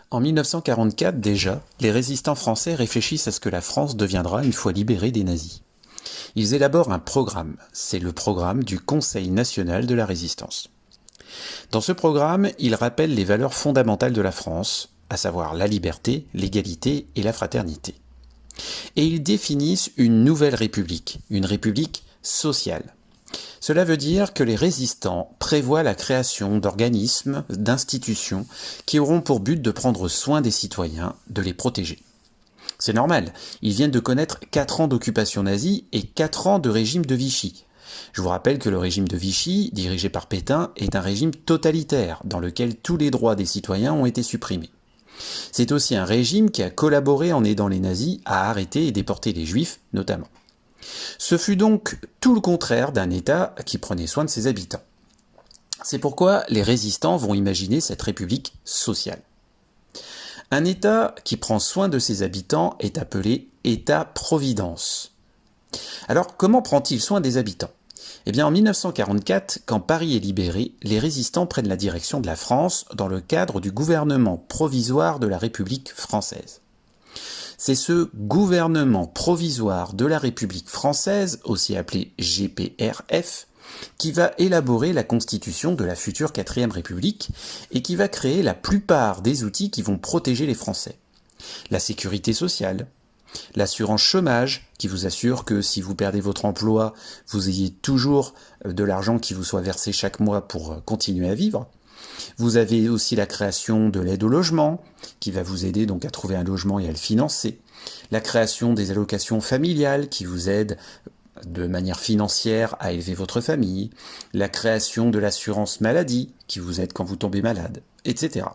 En 1944 déjà, les résistants français réfléchissent à ce que la France deviendra une fois libérée des nazis. Ils élaborent un programme, c'est le programme du Conseil national de la résistance. Dans ce programme, ils rappellent les valeurs fondamentales de la France, à savoir la liberté, l'égalité et la fraternité. Et ils définissent une nouvelle république, une république sociale. Cela veut dire que les résistants prévoient la création d'organismes, d'institutions qui auront pour but de prendre soin des citoyens, de les protéger. C'est normal, ils viennent de connaître 4 ans d'occupation nazie et 4 ans de régime de Vichy. Je vous rappelle que le régime de Vichy, dirigé par Pétain, est un régime totalitaire dans lequel tous les droits des citoyens ont été supprimés. C'est aussi un régime qui a collaboré en aidant les nazis à arrêter et déporter les juifs, notamment. Ce fut donc tout le contraire d'un État qui prenait soin de ses habitants. C'est pourquoi les résistants vont imaginer cette république sociale. Un État qui prend soin de ses habitants est appelé État-providence. Alors, comment prend-il soin des habitants ? Eh bien, en 1944, quand Paris est libéré, les résistants prennent la direction de la France dans le cadre du gouvernement provisoire de la République française. C'est ce gouvernement provisoire de la République française, aussi appelé GPRF, qui va élaborer la constitution de la future 4e République et qui va créer la plupart des outils qui vont protéger les Français. La sécurité sociale, l'assurance chômage, qui vous assure que si vous perdez votre emploi, vous ayez toujours de l'argent qui vous soit versé chaque mois pour continuer à vivre. Vous avez aussi la création de l'aide au logement, qui va vous aider donc à trouver un logement et à le financer. La création des allocations familiales, qui vous aident de manière financière à élever votre famille. La création de l'assurance maladie, qui vous aide quand vous tombez malade, etc.